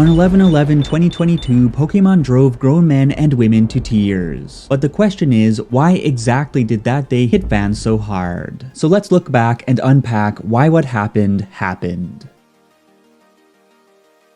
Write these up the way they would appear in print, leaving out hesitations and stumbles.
On 11/11/2022, Pokémon drove grown men and women to tears. But the question is, why exactly did that day hit fans so hard? So let's look back and unpack why what happened.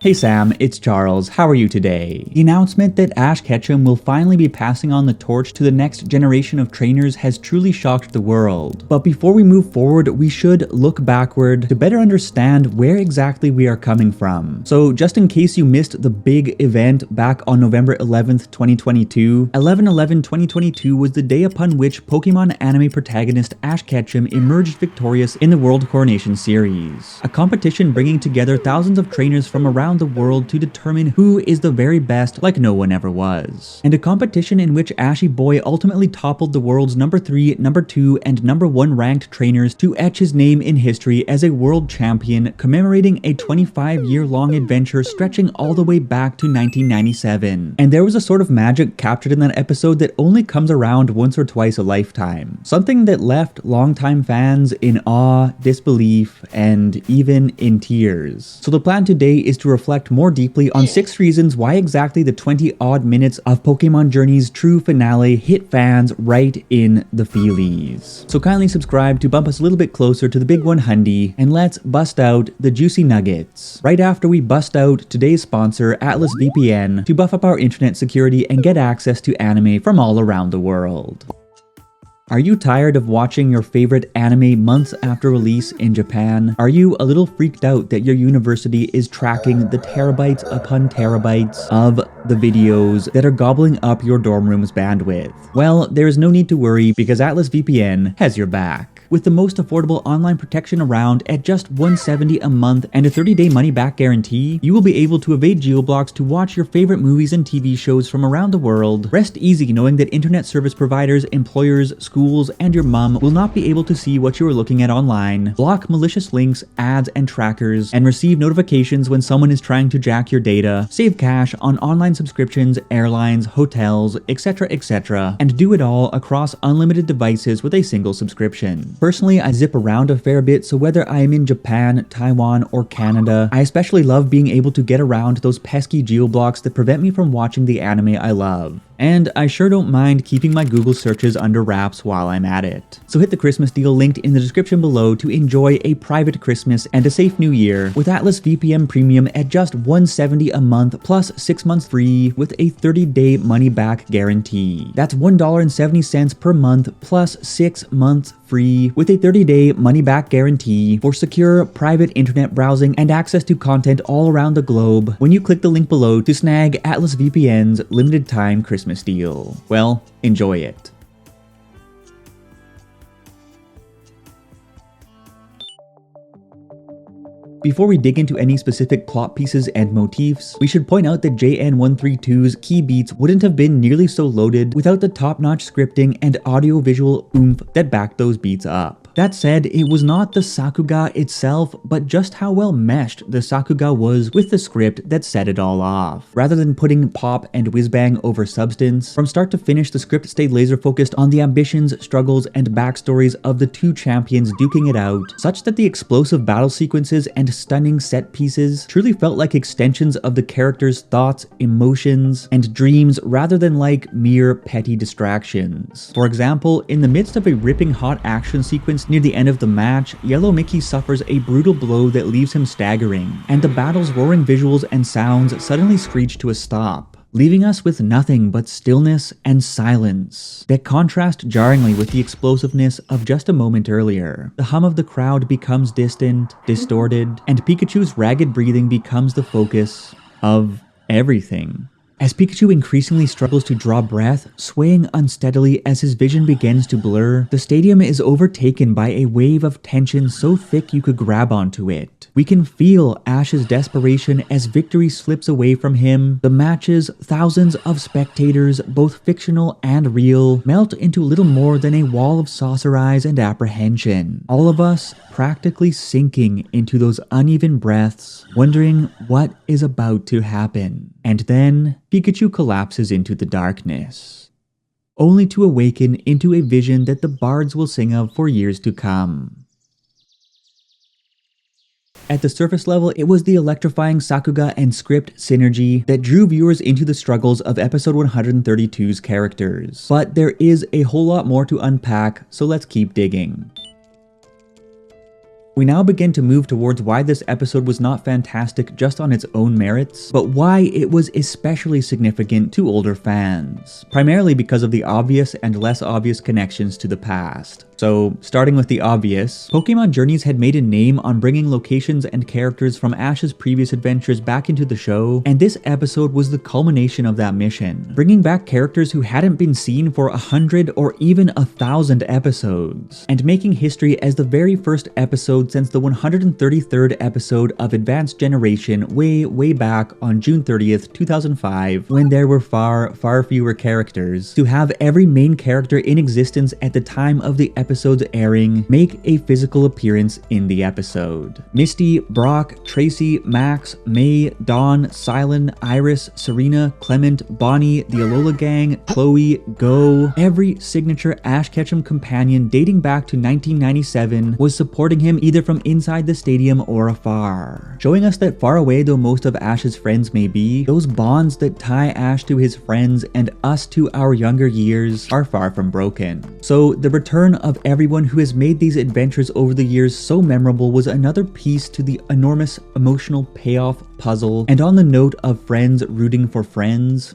Hey Sam, it's Charles. How are you today? The announcement that Ash Ketchum will finally be passing on the torch to the next generation of trainers has truly shocked the world. But before we move forward, we should look backward to better understand where exactly we are coming from. So just in case you missed the big event back on November 11th, 2022, 11/11/2022 was the day upon which Pokemon anime protagonist Ash Ketchum emerged victorious in the World Coronation Series, a competition bringing together thousands of trainers from around the world to determine who is the very best like no one ever was. And a competition in which Ashy Boy ultimately toppled the world's number 3, number 2, and number 1 ranked trainers to etch his name in history as a world champion, commemorating a 25-year-long adventure stretching all the way back to 1997. And there was a sort of magic captured in that episode that only comes around once or twice a lifetime. Something that left longtime fans in awe, disbelief, and even in tears. So the plan today is to reflect more deeply on 6 reasons why exactly the 20-odd minutes of Pokemon Journey's true finale hit fans right in the feelies. So kindly subscribe to bump us a little bit closer to the big 100, and let's bust out the juicy nuggets. Right after we bust out today's sponsor, Atlas VPN, to buff up our internet security and get access to anime from all around the world. Are you tired of watching your favorite anime months after release in Japan? Are you a little freaked out that your university is tracking the terabytes upon terabytes of the videos that are gobbling up your dorm room's bandwidth? Well, there is no need to worry because Atlas VPN has your back. With the most affordable online protection around at just $170 a month and a 30-day money-back guarantee, you will be able to evade geoblocks to watch your favorite movies and TV shows from around the world. Rest easy knowing that internet service providers, employers, schools, and your mom will not be able to see what you are looking at online, block malicious links, ads, and trackers, and receive notifications when someone is trying to jack your data, save cash on online subscriptions, airlines, hotels, etc., and do it all across unlimited devices with a single subscription. Personally, I zip around a fair bit, so whether I am in Japan, Taiwan, or Canada, I especially love being able to get around those pesky geoblocks that prevent me from watching the anime I love. And I sure don't mind keeping my Google searches under wraps while I'm at it. So hit the Christmas deal linked in the description below to enjoy a private Christmas and a safe new year with Atlas VPN Premium at just $170 a month plus 6 months free with a 30-day money-back guarantee. That's $1.70 per month plus 6 months free with a 30-day money-back guarantee for secure private internet browsing and access to content all around the globe when you click the link below to snag Atlas VPN's limited time Christmas deal. Well, enjoy it. Before we dig into any specific plot pieces and motifs, we should point out that JN132's key beats wouldn't have been nearly so loaded without the top-notch scripting and audio-visual oomph that backed those beats up. That said, it was not the Sakuga itself, but just how well meshed the Sakuga was with the script that set it all off. Rather than putting pop and whiz-bang over substance, from start to finish the script stayed laser-focused on the ambitions, struggles, and backstories of the two champions duking it out, such that the explosive battle sequences and stunning set pieces truly felt like extensions of the characters' thoughts, emotions, and dreams rather than like mere petty distractions. For example, in the midst of a ripping hot action sequence near the end of the match, Yellow Mickey suffers a brutal blow that leaves him staggering, and the battle's roaring visuals and sounds suddenly screech to a stop, leaving us with nothing but stillness and silence that contrast jarringly with the explosiveness of just a moment earlier. The hum of the crowd becomes distant, distorted, and Pikachu's ragged breathing becomes the focus of everything. As Pikachu increasingly struggles to draw breath, swaying unsteadily as his vision begins to blur, the stadium is overtaken by a wave of tension so thick you could grab onto it. We can feel Ash's desperation as victory slips away from him. The match's thousands of spectators, both fictional and real, melt into little more than a wall of saucer eyes and apprehension. All of us practically sinking into those uneven breaths, wondering what is about to happen. And then, Pikachu collapses into the darkness, only to awaken into a vision that the bards will sing of for years to come. At the surface level, it was the electrifying Sakuga and script synergy that drew viewers into the struggles of episode 132's characters. But there is a whole lot more to unpack, so let's keep digging. We now begin to move towards why this episode was not fantastic just on its own merits, but why it was especially significant to older fans, primarily because of the obvious and less obvious connections to the past. So, starting with the obvious, Pokémon Journeys had made a name on bringing locations and characters from Ash's previous adventures back into the show, and this episode was the culmination of that mission, bringing back characters who hadn't been seen for 100 or even 1,000 episodes, and making history as the very first episode since the 133rd episode of Advanced Generation way back on June 30th, 2005, when there were far fewer characters, to have every main character in existence at the time of the episode's airing make a physical appearance in the episode. Misty, Brock, Tracy, Max, May, Dawn, Silent, Iris, Serena, Clement, Bonnie, the Alola Gang, Chloe, Go, every signature Ash Ketchum companion dating back to 1997 was supporting him either from inside the stadium or afar, showing us that far away though most of Ash's friends may be, those bonds that tie Ash to his friends and us to our younger years are far from broken. So the return of everyone who has made these adventures over the years so memorable was another piece to the enormous emotional payoff puzzle. And on the note of friends rooting for friends,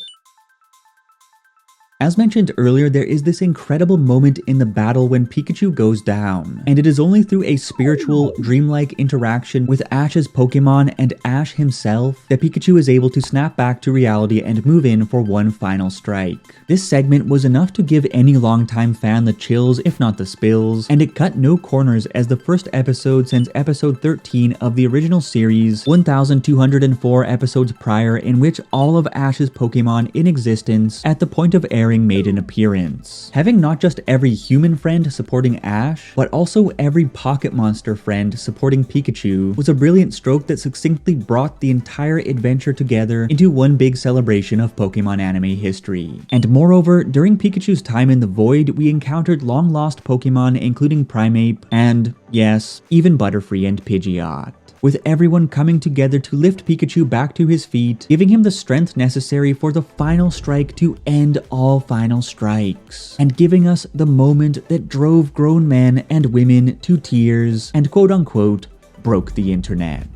as mentioned earlier, there is this incredible moment in the battle when Pikachu goes down, and it is only through a spiritual, dreamlike interaction with Ash's Pokemon and Ash himself that Pikachu is able to snap back to reality and move in for one final strike. This segment was enough to give any longtime fan the chills, if not the spills, and it cut no corners as the first episode since episode 13 of the original series, 1,204 episodes prior, in which all of Ash's Pokemon in existence at the point of airing made an appearance. Having not just every human friend supporting Ash, but also every pocket monster friend supporting Pikachu was a brilliant stroke that succinctly brought the entire adventure together into one big celebration of Pokemon anime history. And moreover, during Pikachu's time in the Void, we encountered long-lost Pokemon including Primeape and, yes, even Butterfree and Pidgeot, with everyone coming together to lift Pikachu back to his feet, giving him the strength necessary for the final strike to end all final strikes, and giving us the moment that drove grown men and women to tears and quote-unquote broke the internet.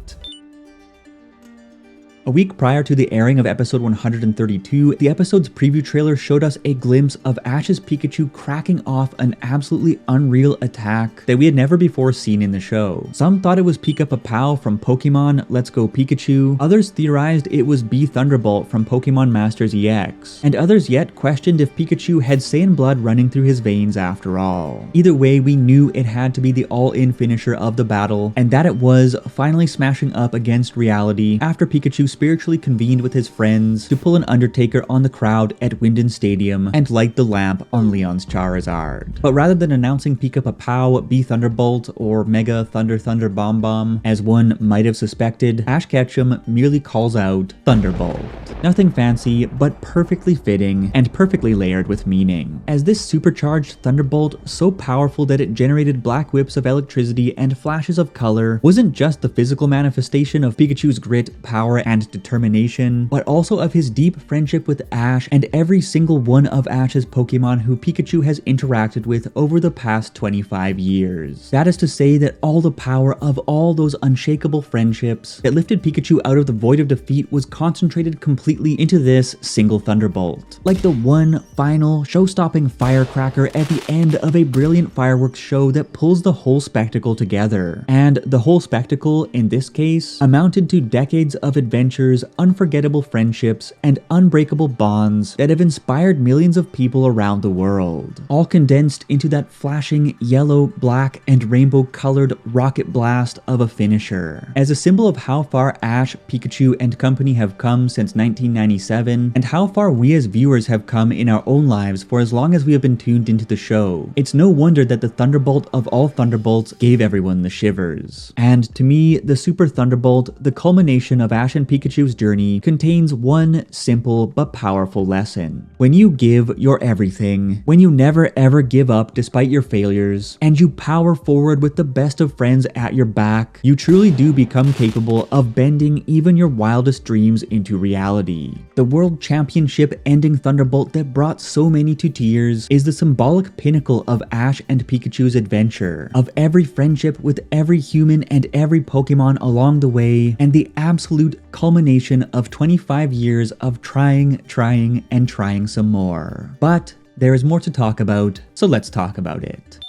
A week prior to the airing of episode 132, the episode's preview trailer showed us a glimpse of Ash's Pikachu cracking off an absolutely unreal attack that we had never before seen in the show. Some thought it was Pika-Papow from Pokemon Let's Go Pikachu, others theorized it was B Thunderbolt from Pokemon Masters EX, and others yet questioned if Pikachu had Saiyan blood running through his veins after all. Either way, we knew it had to be the all-in finisher of the battle, and that it was, finally smashing up against reality after Pikachu spiritually convened with his friends to pull an Undertaker on the crowd at Winden Stadium and light the lamp on Leon's Charizard. But rather than announcing Pika-Papow, B Thunderbolt, or Mega Thunder Bomb Bomb, as one might have suspected, Ash Ketchum merely calls out Thunderbolt. Nothing fancy, but perfectly fitting and perfectly layered with meaning, as this supercharged Thunderbolt, so powerful that it generated black whips of electricity and flashes of color, wasn't just the physical manifestation of Pikachu's grit, power, and determination, but also of his deep friendship with Ash and every single one of Ash's Pokemon who Pikachu has interacted with over the past 25 years. That is to say that all the power of all those unshakable friendships that lifted Pikachu out of the void of defeat was concentrated completely into this single Thunderbolt. Like the one final show-stopping firecracker at the end of a brilliant fireworks show that pulls the whole spectacle together. And the whole spectacle, in this case, amounted to decades of adventures, unforgettable friendships, and unbreakable bonds that have inspired millions of people around the world, all condensed into that flashing yellow, black, and rainbow-colored rocket blast of a finisher. As a symbol of how far Ash, Pikachu, and company have come since 1997, and how far we as viewers have come in our own lives for as long as we have been tuned into the show, it's no wonder that the Thunderbolt of all Thunderbolts gave everyone the shivers. And to me, the Super Thunderbolt, the culmination of Ash and Pikachu Pikachu's journey contains one simple but powerful lesson. When you give your everything, when you never ever give up despite your failures, and you power forward with the best of friends at your back, you truly do become capable of bending even your wildest dreams into reality. The World Championship ending thunderbolt that brought so many to tears is the symbolic pinnacle of Ash and Pikachu's adventure, of every friendship with every human and every Pokemon along the way, and the absolute culmination of 25 years of trying, and trying some more. But there is more to talk about, so let's talk about it.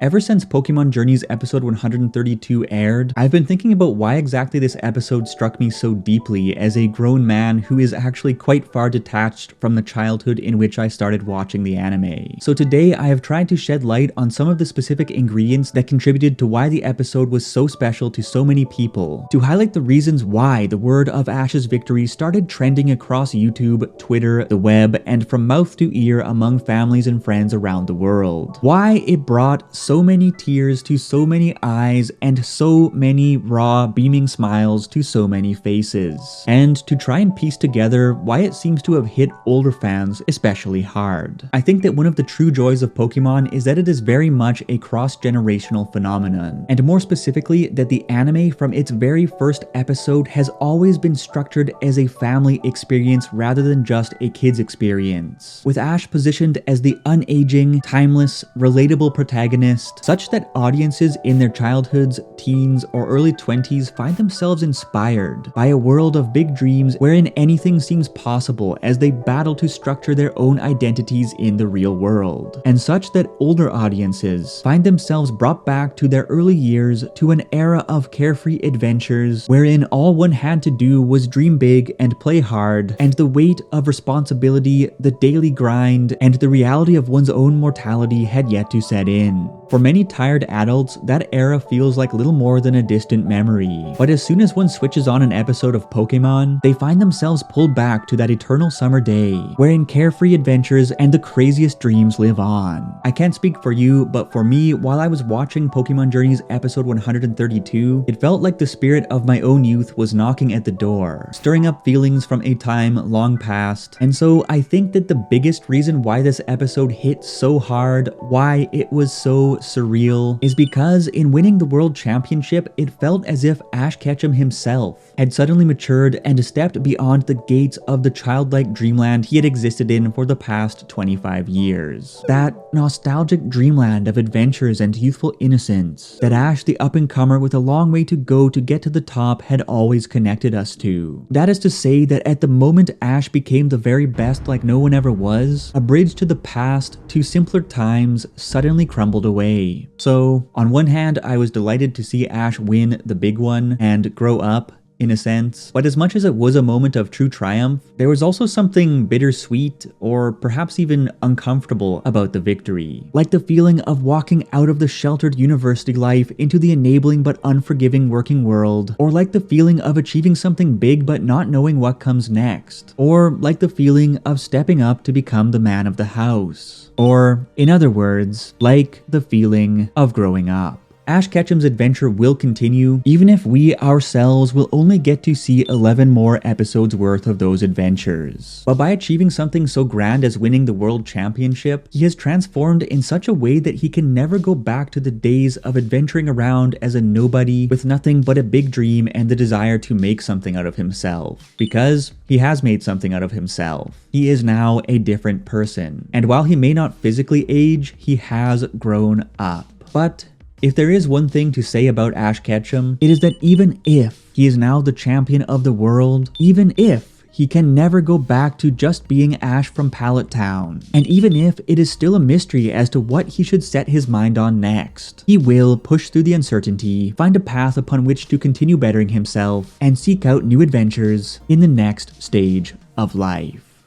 Ever since Pokémon Journeys episode 132 aired, I've been thinking about why exactly this episode struck me so deeply as a grown man who is actually quite far detached from the childhood in which I started watching the anime. So today I have tried to shed light on some of the specific ingredients that contributed to why the episode was so special to so many people, to highlight the reasons why the word of Ash's victory started trending across YouTube, Twitter, the web, and from mouth to ear among families and friends around the world. Why it brought so many tears to so many eyes and so many raw, beaming smiles to so many faces. And to try and piece together why it seems to have hit older fans especially hard. I think that one of the true joys of Pokemon is that it is very much a cross-generational phenomenon, and more specifically that the anime from its very first episode has always been structured as a family experience rather than just a kid's experience, with Ash positioned as the unaging, timeless, relatable protagonist, such that audiences in their childhoods, teens, or early 20s find themselves inspired by a world of big dreams wherein anything seems possible as they battle to structure their own identities in the real world, and such that older audiences find themselves brought back to their early years, to an era of carefree adventures wherein all one had to do was dream big and play hard, and the weight of responsibility, the daily grind, and the reality of one's own mortality had yet to set in. For many tired adults, that era feels like little more than a distant memory. But as soon as one switches on an episode of Pokémon, they find themselves pulled back to that eternal summer day, wherein carefree adventures and the craziest dreams live on. I can't speak for you, but for me, while I was watching Pokémon Journeys episode 132, it felt like the spirit of my own youth was knocking at the door, stirring up feelings from a time long past. And so I think that the biggest reason why this episode hit so hard, why it was so surreal, is because in winning the World Championship, it felt as if Ash Ketchum himself had suddenly matured and stepped beyond the gates of the childlike dreamland he had existed in for the past 25 years. That nostalgic dreamland of adventures and youthful innocence that Ash, the up-and-comer with a long way to go to get to the top, had always connected us to. That is to say that at the moment Ash became the very best like no one ever was, a bridge to the past, to simpler times, suddenly crumbled away. So, on one hand, I was delighted to see Ash win the big one and grow up, in a sense, but as much as it was a moment of true triumph, there was also something bittersweet, or perhaps even uncomfortable about the victory. Like the feeling of walking out of the sheltered university life into the enabling but unforgiving working world, or like the feeling of achieving something big but not knowing what comes next, or like the feeling of stepping up to become the man of the house, or, in other words, like the feeling of growing up. Ash Ketchum's adventure will continue, even if we ourselves will only get to see 11 more episodes worth of those adventures. But by achieving something so grand as winning the World Championship, he has transformed in such a way that he can never go back to the days of adventuring around as a nobody with nothing but a big dream and the desire to make something out of himself. Because he has made something out of himself. He is now a different person. And while he may not physically age, he has grown up. But if there is one thing to say about Ash Ketchum, it is that even if he is now the champion of the world, even if he can never go back to just being Ash from Pallet Town, and even if it is still a mystery as to what he should set his mind on next, he will push through the uncertainty, find a path upon which to continue bettering himself, and seek out new adventures in the next stage of life.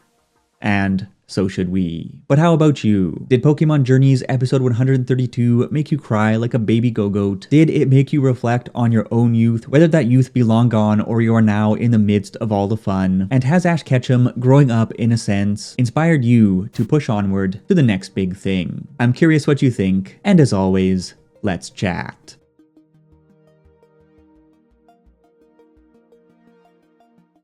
And so should we. But how about you? Did Pokémon Journeys episode 132 make you cry like a baby go-goat? Did it make you reflect on your own youth, whether that youth be long gone or you are now in the midst of all the fun? And has Ash Ketchum, growing up in a sense, inspired you to push onward to the next big thing? I'm curious what you think, and as always, let's chat.